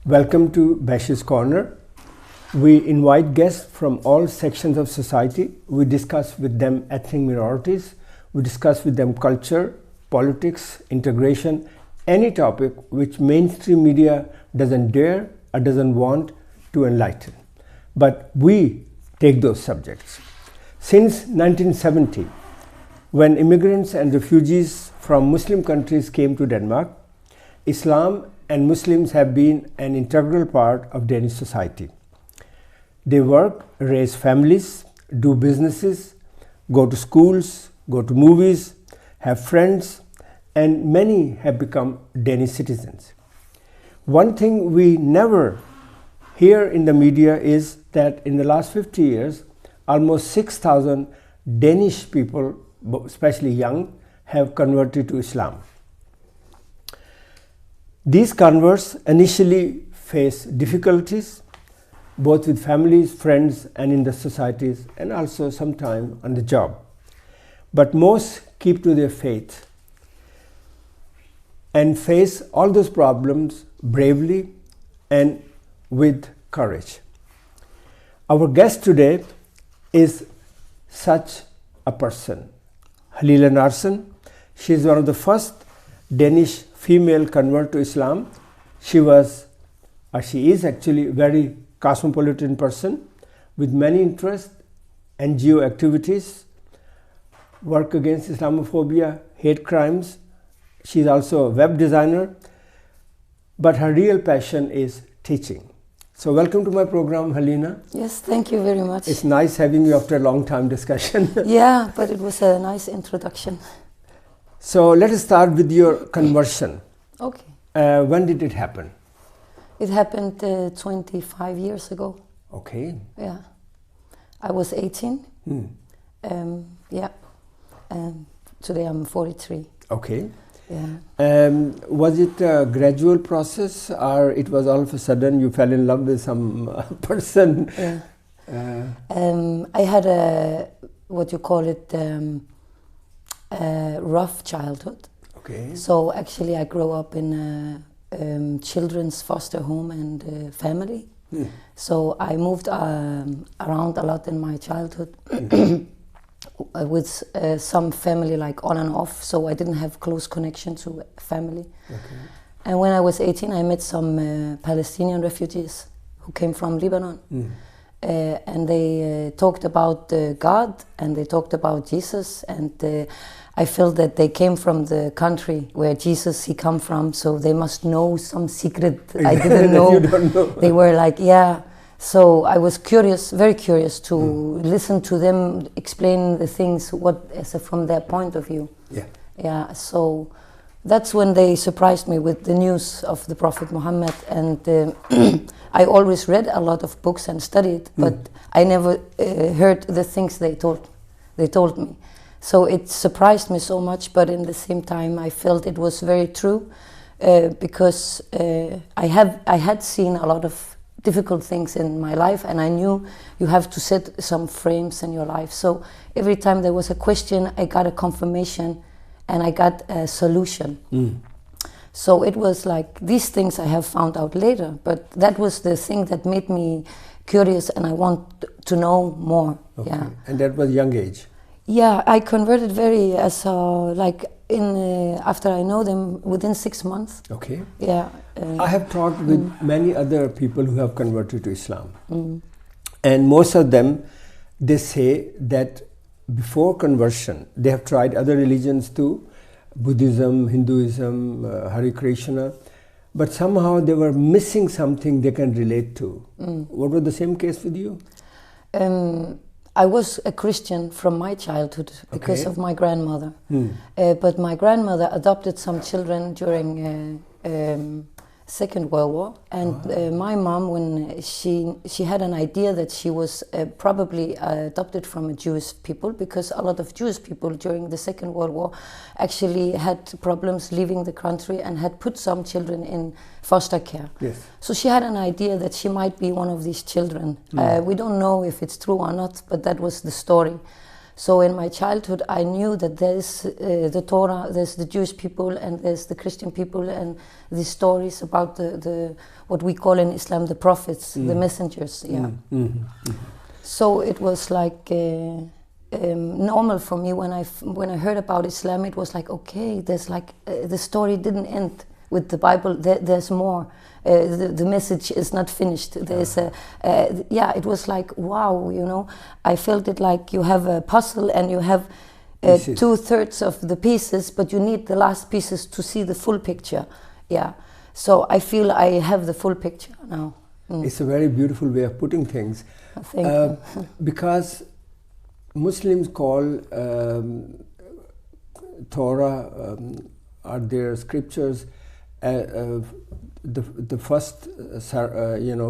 Welcome to Bashy's Corner. We invite guests from all sections of society. We discuss with them ethnic minorities. We discuss with them culture, politics, integration, any topic which mainstream media doesn't dare or doesn't want to enlighten. But we take those subjects. Since 1970, when immigrants and refugees from Muslim countries came to Denmark, Islam and Muslims have been an integral part of Danish society. They work, raise families, do businesses, go to schools, go to movies, have friends, and many have become Danish citizens. One thing we never hear in the media is that in the last 50 years, almost 6,000 Danish people, especially young, have converted to Islam. These converts initially face difficulties, both with families, friends, and in the societies, and also sometimes on the job. But most keep to their faith and face all those problems bravely and with courage. Our guest today is such a person, Helene Larsen. She is one of the first Danish female convert to Islam. She is actually a very cosmopolitan person with many interests, NGO activities, work against Islamophobia, hate crimes. She is also a web designer, but her real passion is teaching. So welcome to my program, Helene. Yes, thank you very much. It's nice having you after a long time discussion. Yeah, but it was a nice introduction. So let us start with your conversion. Okay. When did it happen? It happened 25 years ago. Okay. Yeah. I was 18. Yeah. Today I'm 43. Okay. Yeah. Was it a gradual process, or it was all of a sudden you fell in love with some person? Yeah. I had a, what you call it, a rough childhood. Okay. So actually I grew up in a children's foster home and family. So I moved around a lot in my childhood. With some family, like on and off, so I didn't have close connection to family. Okay. And when I was 18, I met some Palestinian refugees who came from Lebanon. And they talked about God, and they talked about Jesus, and I felt that they came from the country where Jesus he come from, so they must know some secret I didn't know. You don't know. They were like, yeah. So I was curious, very curious to listen to them explain the things from their point of view. Yeah. Yeah. So that's when they surprised me with the news of the Prophet Muhammad, and I always read a lot of books and studied, but I never heard the things they told me. So it surprised me so much, but in the same time I felt it was very true, because I had seen a lot of difficult things in my life, and I knew you have to set some frames in your life. So every time there was a question, I got a confirmation and I got a solution. So it was like these things I have found out later, but that was the thing that made me curious and I want to know more. Okay. Yeah. And that was young age? Yeah, I converted very after I know them within 6 months. Okay. Yeah. I have talked with many other people who have converted to Islam. And most of them, they say that before conversion, they have tried other religions too, Buddhism, Hinduism, Hare Krishna, but somehow they were missing something they can relate to. What was the same case with you? I was a Christian from my childhood because of my grandmother. But my grandmother adopted some children during Second World War, and my mom, when she had an idea that she was probably adopted from a Jewish people, because a lot of Jewish people during the Second World War actually had problems leaving the country and had put some children in foster care. Yes. So she had an idea that she might be one of these children. We don't know if it's true or not, but that was the story. So in my childhood, I knew that there's the Torah, there's the Jewish people, and there's the Christian people, and the stories about the what we call in Islam the prophets, the messengers. Yeah. So it was like normal for me when I heard about Islam. It was like, okay, there's like the story didn't end with the Bible. There's more. The message is not finished. There's it was like, wow, you know. I felt it like you have a puzzle and you have 2/3 of the pieces, but you need the last pieces to see the full picture. Yeah. So I feel I have the full picture now. It's a very beautiful way of putting things. Thank you. Because Muslims call Torah or their scriptures the first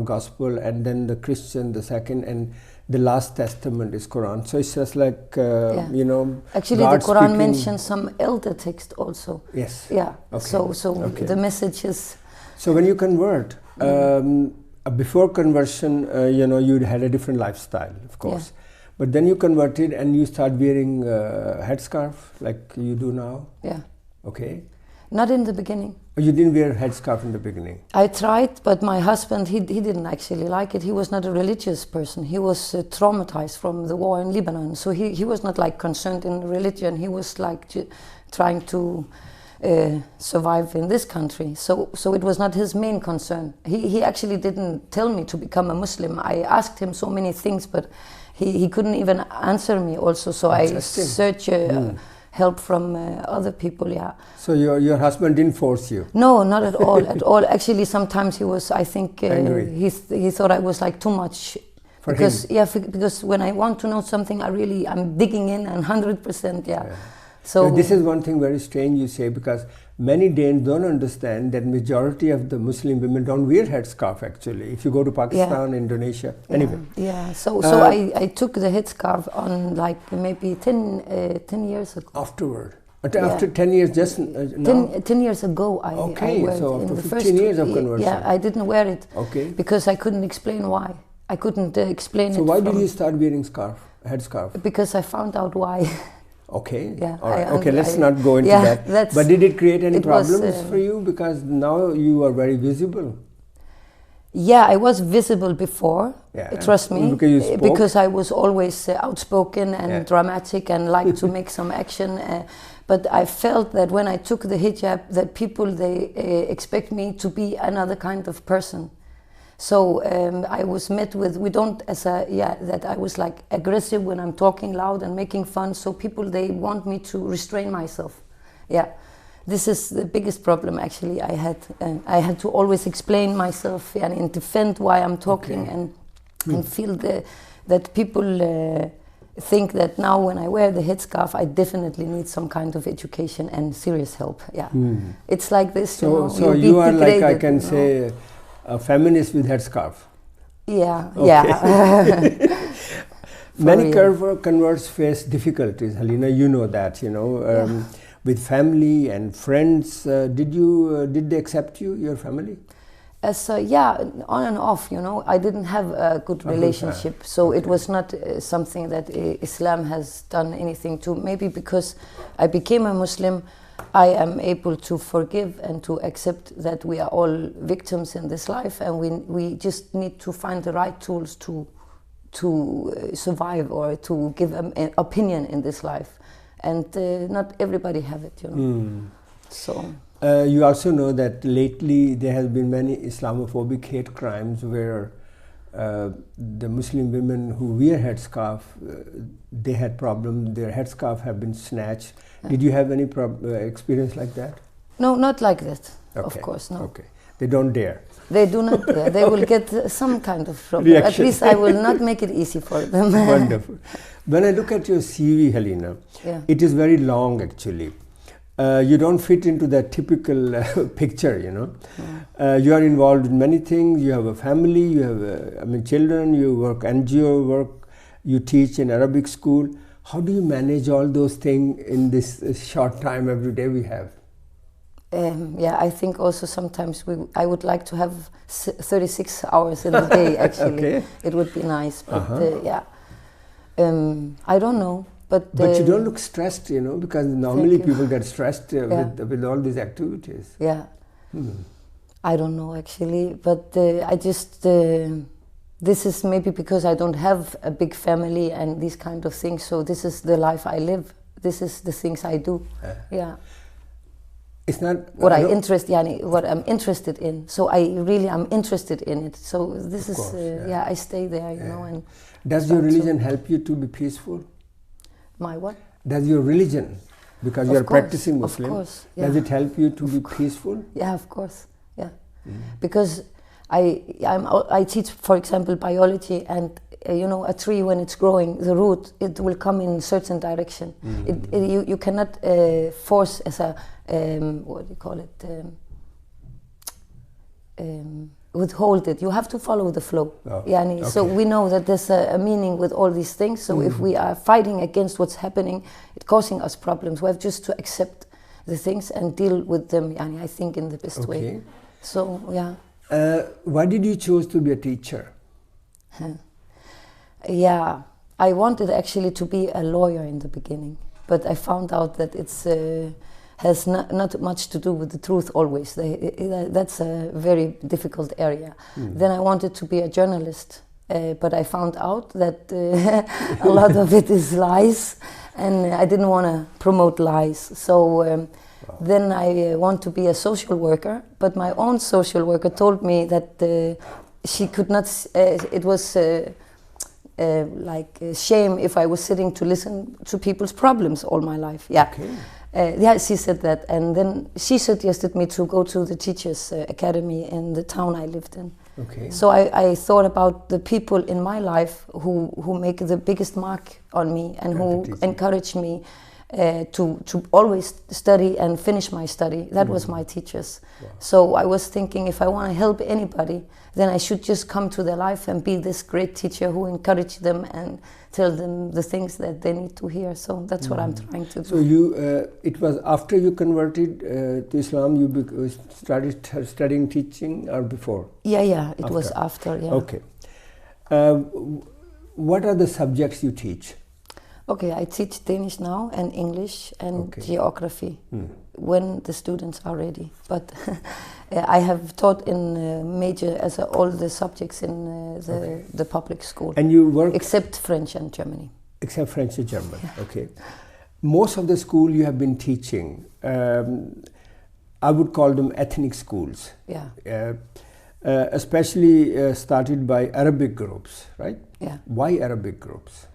gospel, and then the Christian the second, and the last testament is Quran. So it's just like actually God the Quran speaking. mentions some elder text also. Yes. Yeah. Okay. So Okay. the message is. So when you convert, before conversion, you had a different lifestyle, of course. But then you converted and you start wearing headscarf like you do now. Yeah. Okay. Not in the beginning. You didn't wear headscarf in the beginning. I tried, but my husband, he didn't actually like it. He was not a religious person. He was traumatized from the war in Lebanon. So he was not like concerned in religion. He was like trying to survive in this country. So it was not his main concern. He actually didn't tell me to become a Muslim. I asked him so many things, but he couldn't even answer me also. So I searched help from other people, yeah. So your husband didn't force you? No, not at all, at all. Actually, sometimes he was, I think, angry. He thought I was like too much. For because, him? Yeah, because when I want to know something, I'm digging in and 100%, yeah. So this is one thing very strange you say, because many Danes don't understand that majority of the Muslim women don't wear headscarf actually. If you go to Pakistan, Indonesia, anyway. Yeah, so I took the headscarf on like maybe 10 years ago. Afterward? After 10 years just now? 10 years ago I so in after the 15 years of conversion. Yeah, I didn't wear it because I couldn't explain why. I couldn't explain it. So why did you start wearing headscarf? Because I found out why. Okay. Yeah. All right. Okay, let's not go into that. But did it create any problems for you? Because now you are very visible. Yeah, I was visible before. Yeah. Trust me. Because you spoke? Because I was always outspoken and dramatic and liked to make some action. But I felt that when I took the hijab, that people they expect me to be another kind of person. So I was met with, that I was like aggressive when I'm talking loud and making fun. So people, they want me to restrain myself. Yeah, this is the biggest problem actually I had. I had to always explain myself and defend why I'm talking and feel that people think that now when I wear the headscarf, I definitely need some kind of education and serious help. Yeah, it's like this. So you are like, I can say, a feminist with headscarf. Yeah, yeah. Many converts face difficulties, Helene, you know that, with family and friends. Did they accept you, your family? On and off, I didn't have a good relationship, so it was not something that Islam has done anything to. Maybe because I became a Muslim, I am able to forgive and to accept that we are all victims in this life, and we just need to find the right tools to survive or to give an opinion in this life, and not everybody have it, So. You also know that lately there has been many Islamophobic hate crimes where the Muslim women who wear headscarf, they had problems, their headscarf have been snatched. Did you have any experience like that? No, not like that, of course, no. Okay, they don't dare. They do not dare. They will get some kind of problem. Reaction. At least I will not make it easy for them. Wonderful. When I look at your CV, Helene, it is very long actually. You don't fit into that typical picture, You are involved in many things. You have a family, you have children, you work NGO work, you teach in Arabic school. How do you manage all those things in this short time every day we have? I think also sometimes I would like to have 36 hours in the day actually. It would be nice, but I don't know. But you don't look stressed, you know, because normally people get stressed with all these activities. Yeah. I don't know actually, but I just, this is maybe because I don't have a big family and these kind of things, so this is the life I live. This is the things I do. Yeah. It's not what what I'm interested in. So I'm interested in it. So this is I stay there, you know. And does your religion help you to be peaceful? My what? Does your religion, because you are practicing Muslim, of course, does it help you to be peaceful? Yeah, of course. Yeah, because I teach, for example, biology, and you know, a tree when it's growing, the root, it will come in a certain direction. You cannot force as a what do you call it? Withhold it. You have to follow the flow. So we know that there's a meaning with all these things. So if we are fighting against what's happening, it's causing us problems. We have just to accept the things and deal with them. I think in the best way. So why did you choose to be a teacher? I wanted actually to be a lawyer in the beginning, but I found out that it's has not much to do with the truth always. That's a very difficult area. Then I wanted to be a journalist, but I found out that a lot of it is lies, and I didn't want to promote lies. So then I want to be a social worker, but my own social worker told me that she could not, it was like a shame if I was sitting to listen to people's problems all my life. She said that, and then she suggested me to go to the Teachers Academy in the town I lived in. So I thought about the people in my life who make the biggest mark on me and who encourage me to always study and finish my study. That was my teachers. So I was thinking, if I want to help anybody, then I should just come to their life and be this great teacher who encourage them and tell them the things that they need to hear. So that's what I'm trying to do. So you, it was after you converted to Islam, you started studying teaching, or before? It was after. Okay. What are the subjects you teach? Okay, I teach Danish now and English and geography when the students are ready. But I have taught in major as all the subjects in the public school. And you work except French and Germany. Except French and German. Okay. Most of the school you have been teaching, I would call them ethnic schools. Especially started by Arabic groups, right? Why Arabic groups?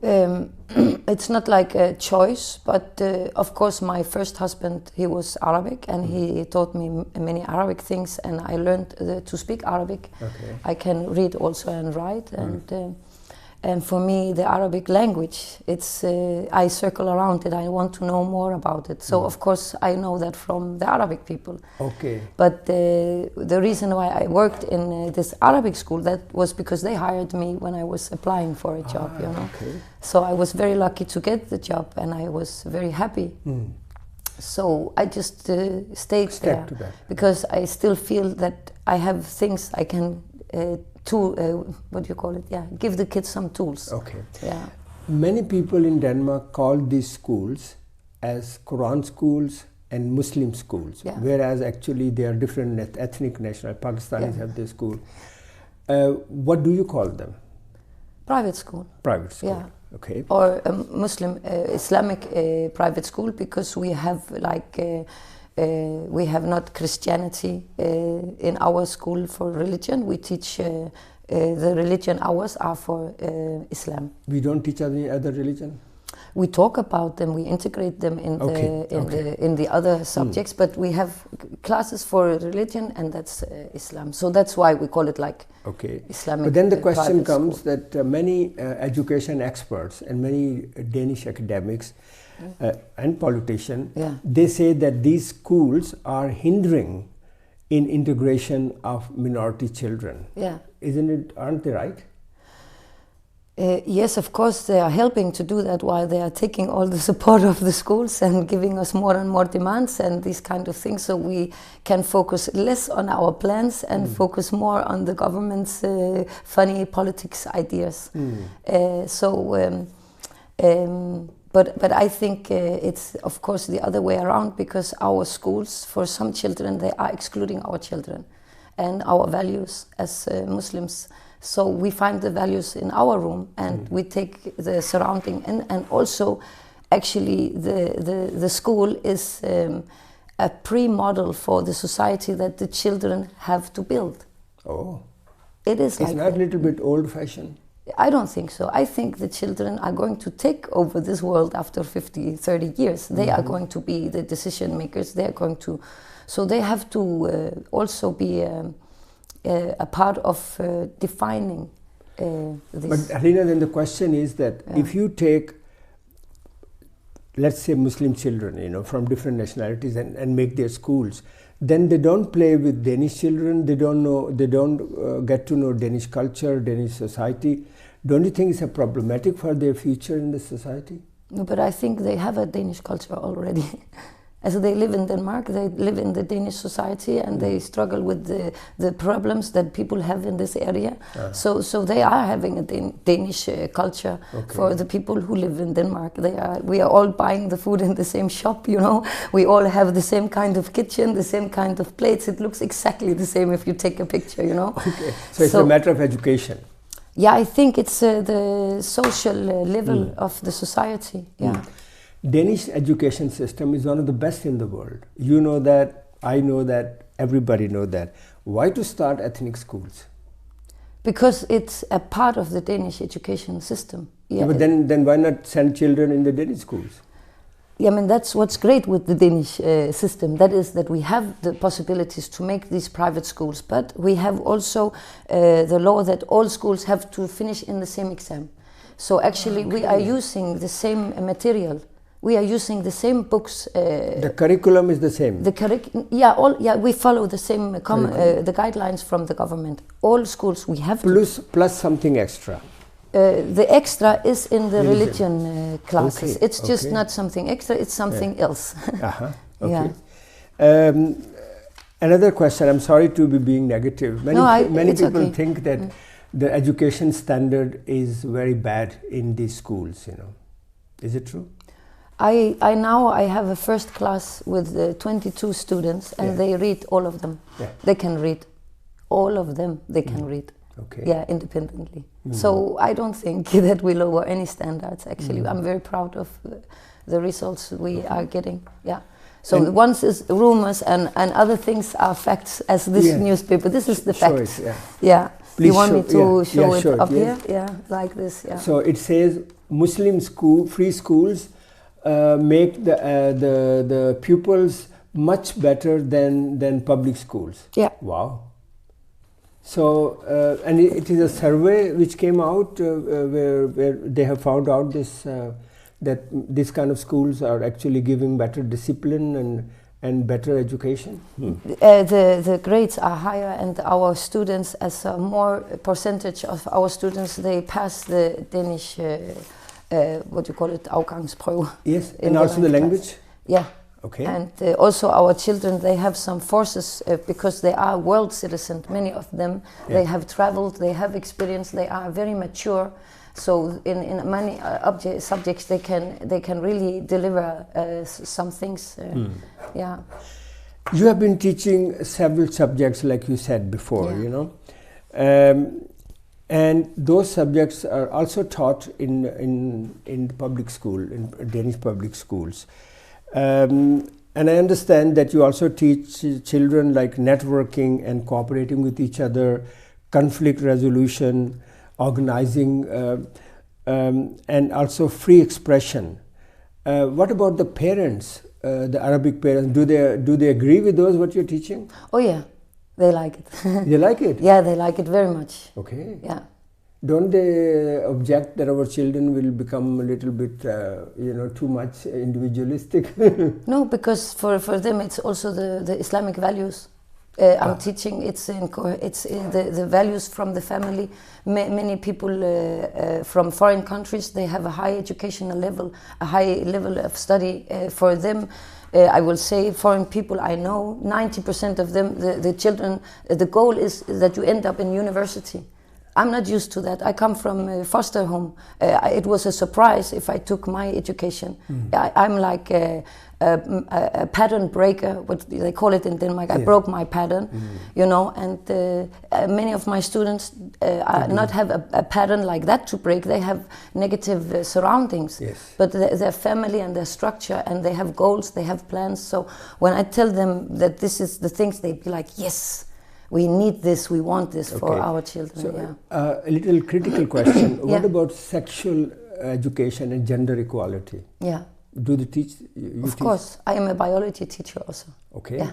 It's not like a choice, but of course my first husband, he was Arabic, and he taught me many Arabic things, and I learned to speak Arabic. I can read also and write, and for me the Arabic language, it's I circle around it. I want to know more about it. So of course I know that from the Arabic people. But the reason why I worked in this Arabic school, that was because they hired me when I was applying for a job, you know. So I was very lucky to get the job, and I was very happy. So I just stayed there because I still feel that I have things I can what do you call it? Give the kids some tools. Many people in Denmark call these schools as Quran schools and Muslim schools, whereas actually they are different ethnic national. Pakistanis have their school. What do you call them? Private school. Private school. Or a Muslim Islamic private school, because we have we have not Christianity in our school for religion. We teach the religion hours are for Islam. We don't teach any other religion? We talk about them, we integrate them in the other subjects, but we have classes for religion, and that's Islam. So that's why we call it like Islamic. But then the question comes that many education experts and many Danish academics and politicians, they say that these schools are hindering in integration of minority children. Aren't they right? Yes, of course they are helping to do that, while they are taking all the support of the schools and giving us more and more demands and these kind of things, so we can focus less on our plans and focus more on the government's funny politics ideas. But I think it's of course the other way around, because our schools, for some children, they are excluding our children and our values as Muslims. So we find the values in our room, and we take the surrounding in, and also actually the school is a pre-model for the society that the children have to build. Oh. It is It's like not a little bit old-fashioned? I don't think so. I think the children are going to take over this world after 50, 30 years. They are going to be the decision makers. They are going to, so they have to also be a part of defining this. But Helene, then the question is that if you take, let's say, Muslim children, from different nationalities and make their schools, then they don't play with Danish children. They don't get to know Danish culture, Danish society. Don't you think it's problematic for their future in the society? No, but I think they have a Danish culture already. As they live in Denmark, they live in the Danish society, and they struggle with the problems that people have in this area. So they are having a Danish culture for the people who live in Denmark. We are all buying the food in the same shop, We all have the same kind of kitchen, the same kind of plates. It looks exactly the same if you take a picture, Okay. So it's a matter of education. Yeah, I think it's the social level of the society. Yeah. Danish education system is one of the best in the world. You know that, I know that, everybody know that. Why to start ethnic schools? Because it's a part of the Danish education system. Yeah, but then why not send children in the Danish schools? Yeah, I mean, that's what's great with the Danish system. That is that we have the possibilities to make these private schools, but we have also the law that all schools have to finish in the same exam. So actually we are using the same material. We are using the same books. The curriculum is the same? We follow the same the guidelines from the government. All schools we have plus something extra. The extra is in the religion classes. Okay. It's just not something extra, it's something else. Okay. Yeah. Another question, I'm sorry to be being negative. Many people think that the education standard is very bad in these schools, Is it true? I have a first class with 22 students, and they read all of them. Yeah. They can read. All of them, they can read. Okay. Yeah, independently. So I don't think that we lower any standards, actually. I'm very proud of the results we are getting. Yeah. So once is rumors and other things are facts, as this newspaper. This is the facts. Yeah. Please you want me to show it up here? Yeah, like this. Yeah. So it says Muslim free schools make the pupils much better than public schools. Yeah. Wow. So, and it is a survey which came out where they have found out that this kind of schools are actually giving better discipline and better education. The grades are higher, and our students, as a more percentage of our students, they pass the Danish, afgangsprøve. Yes, and also the language? Yeah. Okay. And also our children, they have some forces because they are world citizens, many of them. Yeah. They have traveled, they have experience, they are very mature. So in many subjects they can really deliver some things. Yeah. You have been teaching several subjects, like you said before, and those subjects are also taught in public school, in Danish public schools. And I understand that you also teach children like networking and cooperating with each other, conflict resolution, organizing, and also free expression. What about the parents, the Arabic parents? Do they agree with those what you're teaching? Oh yeah, they like it. They like it? Yeah, they like it very much. Okay. Yeah. Don't they object that our children will become a little bit, too much individualistic? No, because for them it's also the Islamic values. I'm teaching. It's the values from the family. Many people from foreign countries, they have a high educational level, a high level of study. For them, I will say foreign people I know, 90% of them, the children, the goal is that you end up in university. I'm not used to that. I come from a foster home. It was a surprise if I took my education. I'm like a pattern breaker, what they call it in Denmark. I broke my pattern, you know, and many of my students not have a pattern like that to break. They have negative surroundings, but their family and their structure, and they have goals, they have plans. So when I tell them that this is the things, they be like, yes, we need this, we want this for our children. So, a little critical question. What about sexual education and gender equality? Yeah. Do they teach? Of course. I am a biology teacher also. Okay. Yeah.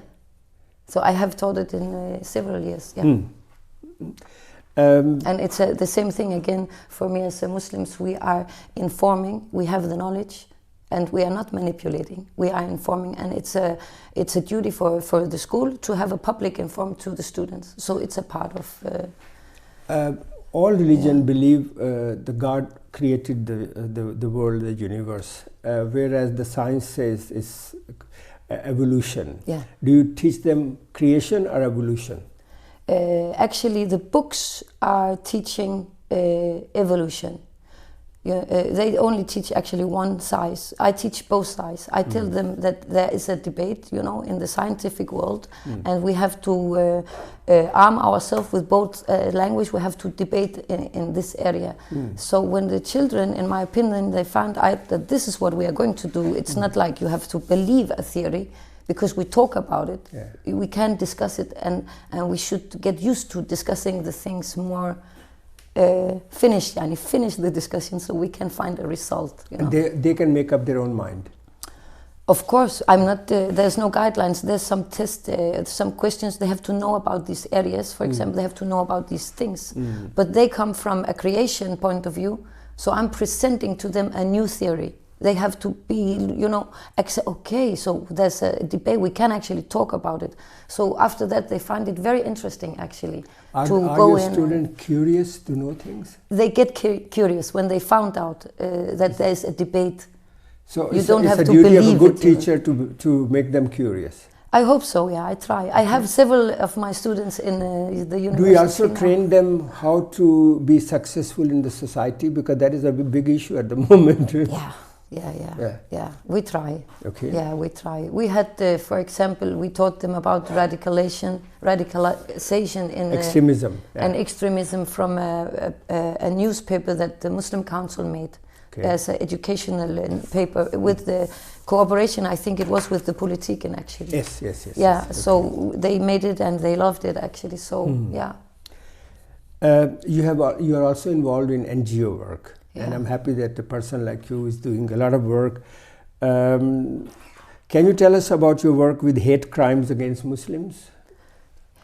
So I have taught it in several years. Yeah. And it's the same thing again for me as Muslims. We are informing, we have the knowledge, and we are not manipulating. We are informing, and it's a duty for the school to have a public inform to the students. So it's a part of. All religion believe the God created the world, the universe, whereas the science says it's evolution. Yeah. Do you teach them creation or evolution? Actually, the books are teaching evolution. They only teach actually one side. I teach both sides. I tell them that there is a debate, you know, in the scientific world, and we have to arm ourselves with both language. We have to debate in this area. So when the children, in my opinion, they find out that this is what we are going to do, it's not like you have to believe a theory, because we talk about it. We can discuss it, and we should get used to discussing the things more. Finish the discussion so we can find a result. You know? They can make up their own mind. Of course, I'm not. There's no guidelines. There's some tests, some questions. They have to know about these areas. For example, they have to know about these things. But they come from a creation point of view. So I'm presenting to them a new theory. They have to be, you know, okay, so there's a debate, we can actually talk about it. So after that, they find it very interesting, actually, to go in. Are your students curious to know things? They get curious when they found out that there's a debate. So you don't have to believe it. It's a duty of a good teacher to make them curious. I hope so, yeah, I try. I have several of my students in the university. Do you also train them how to be successful in the society? Because that is a big issue at the moment. Yeah, we try. Okay. Yeah, we try. We had, for example, we taught them about radicalization in extremism. And extremism from a newspaper that the Muslim Council made as an educational paper with the cooperation. I think it was with the Politiken actually. Yes. Yeah, so they made it and they loved it actually. So yeah. You are also involved in NGO work. And I'm happy that a person like you is doing a lot of work. Can you tell us about your work with hate crimes against Muslims?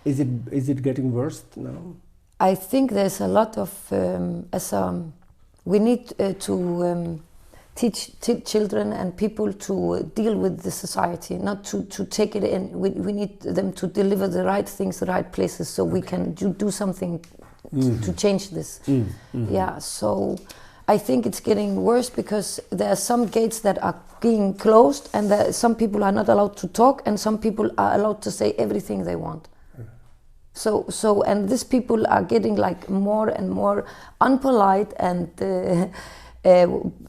Is it getting worse now? I think there's a lot of we need to teach children and people to deal with the society, not to take it in. We need them to deliver the right things, the right places, so we can do something to change this. Yeah, so I think it's getting worse because there are some gates that are being closed, and some people are not allowed to talk, and some people are allowed to say everything they want. So and these people are getting like more and more unpolite and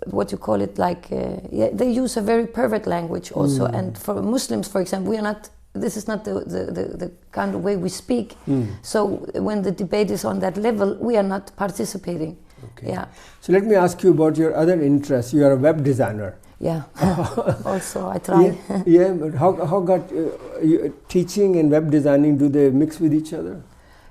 what you call it, like they use a very pervert language also. And for Muslims, for example, we are not. This is not the kind of way we speak. So when the debate is on that level, we are not participating. Okay. Yeah. So let me ask you about your other interests. You are a web designer. Yeah. Also, I try. But how got teaching and web designing? Do they mix with each other?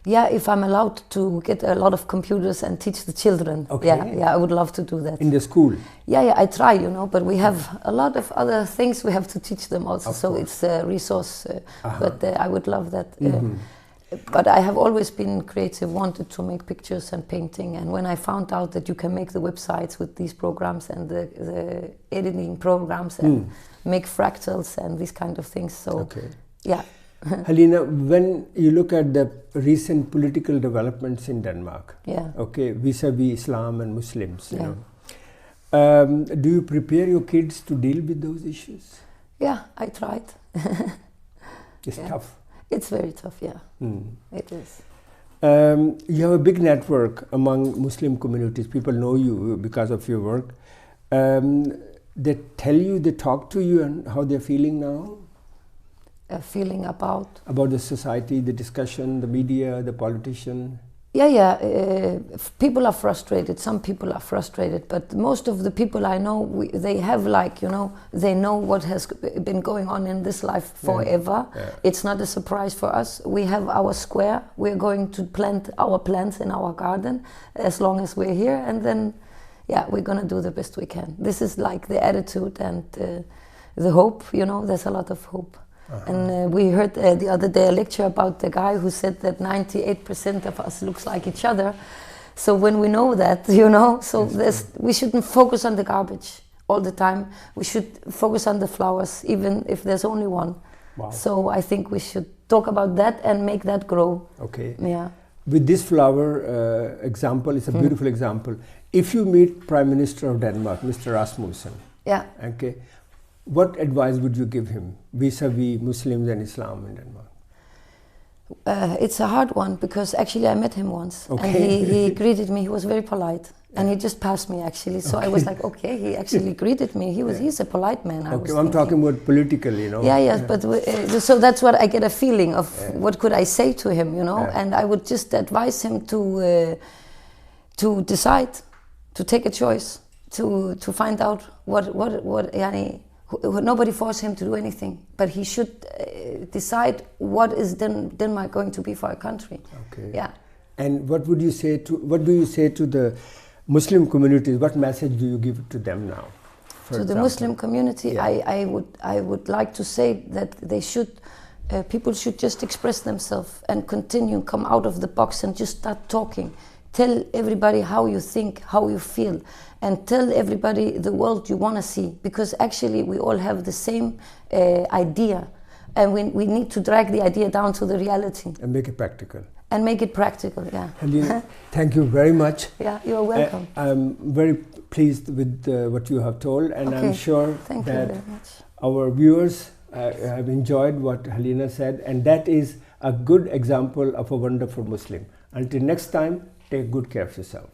Yeah, if I'm allowed to get a lot of computers and teach the children. Okay. Yeah, I would love to do that. In the school? Yeah, I try, but we have a lot of other things we have to teach them also. So it's a resource, but I would love that. But I have always been creative, wanted to make pictures and painting. And when I found out that you can make the websites with these programs and the editing programs and make fractals and these kind of things. So, yeah. Helene, when you look at the recent political developments in Denmark, vis-a-vis Islam and Muslims, you know, do you prepare your kids to deal with those issues? Yeah, I tried. It's tough. It's very tough, yeah. It is. You have a big network among Muslim communities. People know you because of your work. They tell you, they talk to you, and how they're feeling now? Feeling about? About the society, the discussion, the media, the politician. Yeah. People are frustrated. Some people are frustrated, but most of the people I know, they have they know what has been going on in this life forever. Yeah. It's not a surprise for us. We have our square. We're going to plant our plants in our garden as long as we're here, and then, we're gonna do the best we can. This is like the attitude and the hope. There's a lot of hope. And we heard the other day a lecture about the guy who said that 98% of us looks like each other. So when we know that, we shouldn't focus on the garbage all the time. We should focus on the flowers, even if there's only one. Wow. So I think we should talk about that and make that grow. Okay. Yeah. With this flower example, it's a beautiful example. If you meet Prime Minister of Denmark, Mr. Rasmussen, okay, what advice would you give him vis-a-vis Muslims and Islam in Denmark? It's a hard one, because actually I met him once, okay. And he greeted me. He was very polite, and he just passed me actually. So I was like, okay, he actually greeted me. He's a polite man. I'm talking about politically, But so that's what I get a feeling of. What could I say to him, And I would just advise him to decide, to take a choice, to find out what. Nobody forced him to do anything, but he should decide what is Denmark going to be for a country. Okay. Yeah. And what do you say to the Muslim communities? What message do you give to them now? To example? The Muslim community, I would like to say that they should. People should just express themselves and come out of the box and just start talking. Tell everybody how you think, how you feel, and tell everybody the world you want to see, because actually we all have the same idea, and we need to drag the idea down to the reality. And make it practical. And make it practical, yeah. Helene, thank you very much. Yeah, you're welcome. I'm very pleased with what you have told, and I'm sure that our viewers have enjoyed what Helene said, and that is a good example of a wonderful Muslim. Until next time, take good care of yourself.